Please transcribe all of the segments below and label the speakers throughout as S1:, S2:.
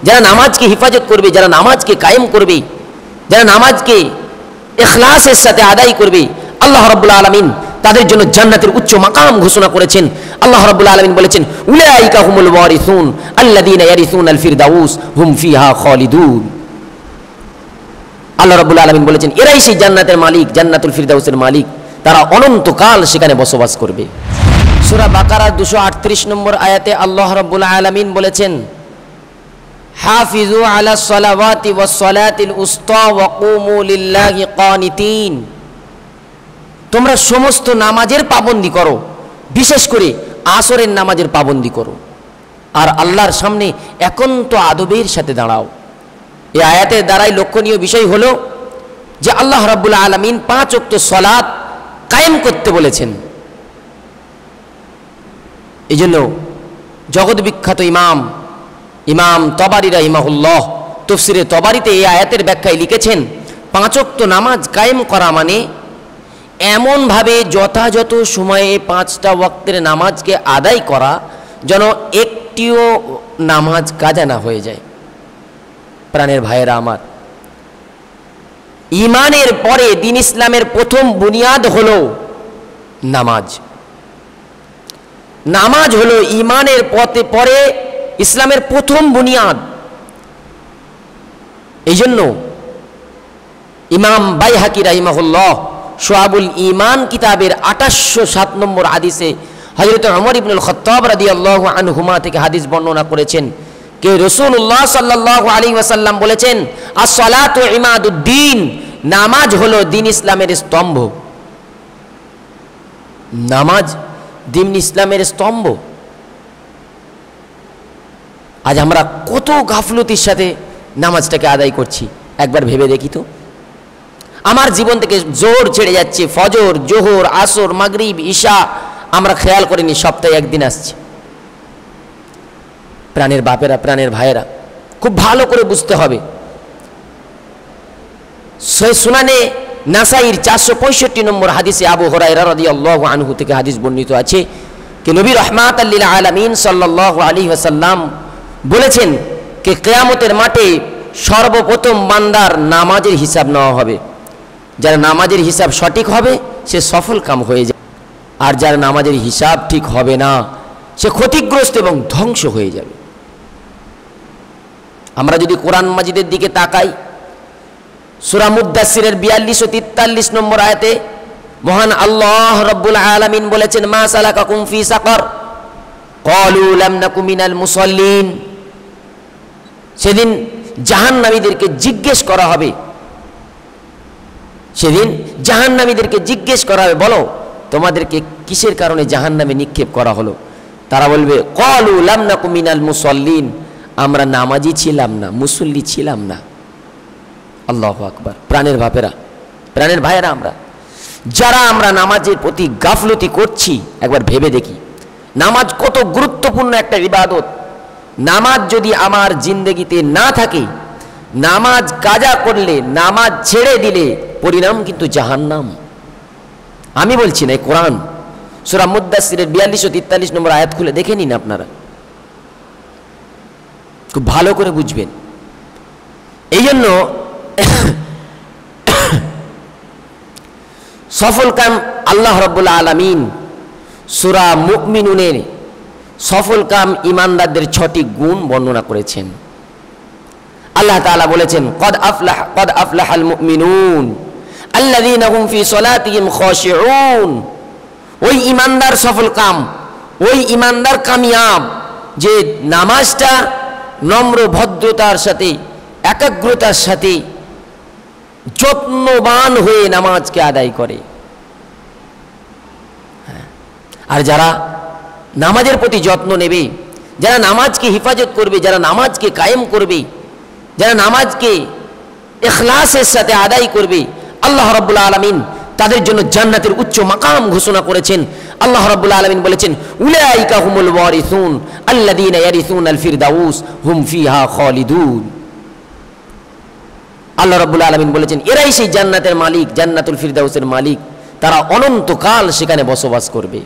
S1: যারা নামাজকে হেফাজত করবে, যারা নামাজকে কায়েম করবে, যারা নামাজকে ইখলাসের সাথে আদায় করবে, আল্লাহ রাব্বুল আলামিন তাদের জন্য জান্নাতের উচ্চ মাকাম ঘোষণা করেছেন। আল্লাহ রাব্বুল আলামিন বলেছেন, উলাইকা হুমুল ওয়ারিসুন আল্লাযীনা ইয়ারিসুনাল ফিরদাউস হুম ফিহা খালিদুন। আল্লাহ রাব্বুল আলামিন বলেছেন, এরাই সেই জান্নাতের মালিক, জান্নাতুল ফিরদাউসের মালিক, তারা অনন্তকাল সেখানে বসবাস করবে। সূরা বাকারার 238 নম্বর আয়াতে আল্লাহ রাব্বুল আলামিন বলেছেন, হাফিজু আলাস সালাওয়াতি ওয়াস সালাতিল উসতা ওয়া কুমু লিল্লাহি কানিতিন। তোমরা সমস্ত নামাজের পাবন্দি করো, বিশেষ করে আসরের নামাজের পাবন্দি করো, আর আল্লাহর সামনে একান্ত আদবের সাথে দাঁড়াও। এই আয়াতের দ্বারাই লক্ষণীয় বিষয় হলো যে আল্লাহ রাব্বুল আলামিন 5 ওয়াক্ত সালাত কায়েম করতে বলেছেন। এই জন্য জগৎ বিখ্যাত ইমাম তবারি রাহিমাহুল্লাহ তাফসীরে তবারিতে এই আয়াতের ব্যাখ্যায় লিখেছেন, 5 ওয়াক্ত নামাজ কায়েম করা মানে এমনভাবে যথাযথ সময়ে 5টা ওয়াক্তের নামাজকে আদায় করা যেন একটিও নামাজ কাজা না হয়ে যায়। প্রাণের ভাইয়েরা আমার, ইমানের পরে দ্বীন ইসলামের প্রথম বুনিয়াদ হলো নামাজ। নামাজ হলো ইমানের পরে ইসলামের প্রথম বুনিয়াদ। এই জন্য ইমাম বাইহাকি রাহিমাহুল্লাহ শুআবুল ঈমান কিতাবের 2807 নম্বর হাদিসে হযরত ওমর ইবনুল খাত্তাব রাদিয়াল্লাহু আনহুমা থেকে হাদিস বর্ণনা করেছেন কে রাসূলুল্লাহ সাল্লাল্লাহু আলাইহি ওয়াসাল্লাম বলেছেন, আস-সালাতু ইমাদুদ্দিন, নামাজ হলো দ্বীন ইসলামের স্তম্ভ। নামাজ দ্বীন ইসলামের স্তম্ভ। আজ আমরা কত গাফলতির সাথে নামাজটাকে আদায় করছি, একবার ভেবে দেখি তো। আমার জীবন থেকে জোহর ছেড়ে যাচ্ছে, ফজর, জোহর, আসর, মাগরিব, ঈশা আমরা খেয়াল করিনি, সপ্তাহে একদিন আসছে। প্রাণের বাপেরা, প্রাণের ভাইয়েরা, খুব ভালো করে বুঝতে হবে। সুনানে নাসাইর 465 নম্বর হাদিসে আবু হুরায়রা রাদিয়াল্লাহু আনহু থেকে হাদিস বর্ণিত আছে যে নবী রাহমাতাল লিল আলামিন সাল্লাল্লাহু আলাইহি ওয়াসাল্লাম বলেছেন যে কিয়ামতের মাঠে সর্বপ্রথম বান্দার নামাজের হিসাব নেওয়া হবে। যার নামাজের হিসাব সঠিক হবে সে সফল কাম হয়ে যাবে, আর যার নামাজের হিসাব ঠিক হবে না সে ক্ষতিগ্রস্ত এবং ধ্বংস হয়ে যাবে। আমরা যদি কোরআন মাজিদের দিকে তাকাই, সূরা মুদ্দাসসিরের 42 ও 43 নম্বর আয়াতে মহান আল্লাহ রাব্বুল আলামিন বলেছেন, মা সালাকাকুম ফি সাকার ক্বালু লাম নাকু মিনাল মুসাল্লিন। সেদিন জাহান্নামীদেরকে জিজ্ঞেস করা হবে, সেদিন জাহান্নামীদেরকে জিজ্ঞেস করা হবে, বলো তোমাদেরকে কিসের কারণে জাহান্নামে নিক্ষেপ করা হলো? তারা বলবে, ক্বালু লাম নাকু মিনাল মুসাল্লিন, আমরা নামাজি ছিলাম না, মুসল্লি ছিলাম না। আল্লাহু আকবার। প্রাণের বাপেরা, প্রাণের ভাইয়েরা, আমরা নামাজের প্রতি গাফলতি করছি একবার ভেবে দেখি। নামাজ কত গুরুত্বপূর্ণ একটা ইবাদত। নামাজ যদি আমার জিন্দেগিতে না থাকে, নামাজ কাজা করলে, নামাজ ছেড়ে দিলে পরিণাম কিন্তু জাহান্নাম। আমি বলছি না, কোরআন সূরা মুদ্দাসসিরের 42 ও 43 নম্বর আয়াত খুলে দেখে নিন, আপনারা খুব ভালো করে বুঝবেন। এই জন্য সফল কাম আল্লাহ রাব্বুল আলামিন সূরা মুমিনুনের সফল কাম ঈমানদারদের 6টি গুণ বর্ণনা করেছেন। আল্লাহ তাআলা বলেছেন, কদ আফলাহাল মুমিনুন আল্লাযীনা হুম ফি সালাতিহিম খাশিউন। ওই ঈমানদার সফল কাম, ওই ঈমানদার কামিয়াব যে নামাজটা নম্র ভদ্রতার সাথে, একাগ্রতার সাথে, যত্নবান হয়ে নামাজকে আদায় করে। আর যারা নামাজের প্রতি যত্ন নেবে, যারা নামাজকে হেফাজত করবে, যারা নামাজকে কায়েম করবে, যারা নামাজকে ইখলাসের সাথে আদায় করবে, আল্লাহ রাব্বুল আলামিন তাদের জন্য জান্নাতের উচ্চ মাকাম ঘোষণা করেছেন। আল্লাহ রাব্বুল আলামিন বলেছেন, উলাইকা হুমুল ওয়ারিসুন আল্লাযীনা ইয়ারিসুনাল ফিরদাউস হুম ফিহা খালিদুন। আল্লাহ রাব্বুল আলামিন বলেছেন, এরাই সেই জান্নাতের মালিক, জান্নাতুল ফিরদাউসের মালিক, তারা অনন্তকাল সেখানে বসবাস করবে।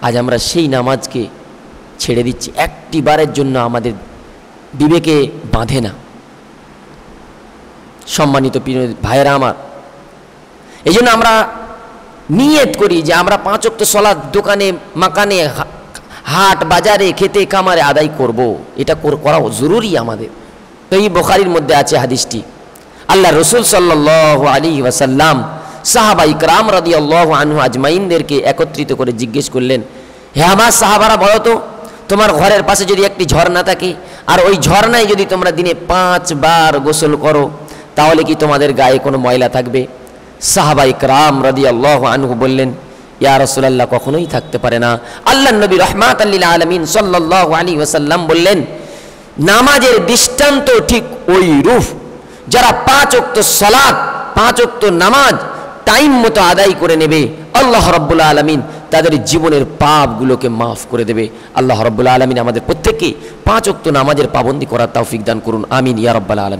S1: আজ আমরা সেই নামাজকে ছেড়ে দিচ্ছি, একটি বারের জন্য আমাদের বিবেকে বাঁধে না। সম্মানিত প্রিয় ভাইয়েরা আমার, এই জন্য আমরা নিয়ত করি যে আমরা 5 ওয়াক্ত সালাত দোকানে মাকানে হাট বাজারে খেতে কামারে আদায় করব। এটা করা জরুরি আমাদের। তো এই বুখারীর মধ্যে আছে হাদিসটি, আল্লাহ রসুল সাল্লাল্লাহু আলাইহি ওয়াসাল্লাম সাহাবা ইকরাম রাদিয়াল্লাহু আনহু আজমাইনদেরকে একত্রিত করে জিজ্ঞেস করলেন, হে আমার সাহাবারা, বলো তো তোমার ঘরের পাশে যদি একটি ঝর্ণা থাকে আর ওই ঝর্ণায় যদি তোমরা দিনে 5 বার গোসল করো তাহলে কি তোমাদের গায়ে কোনো ময়লা থাকবে? সাহাবা ইকরাম রাদিয়াল্লাহু আনহু বললেন, ইয়া রাসূলুল্লাহ, কখনোই থাকতে পারে না। আল্লাহর নবী রাহমাতাল লিল আলামিন সাল্লাল্লাহু আলাইহি ওয়াসাল্লাম বললেন, নামাজের দৃষ্টান্ত ঠিক ওই রূপ, যারা 5 ওয়াক্ত সালাত 5 ওয়াক্ত নামাজ টাইম মতো আদায় করে নেবে, আল্লাহ রাব্বুল আলামিন তাদের জীবনের পাপগুলোকে মাফ করে দেবে। আল্লাহ রাব্বুল আলামিন আমাদের প্রত্যেককে 5 ওয়াক্ত নামাজের পাবন্দি করার তৌফিক দান করুন। আমিন ইয়া রাব্বাল আলামিন।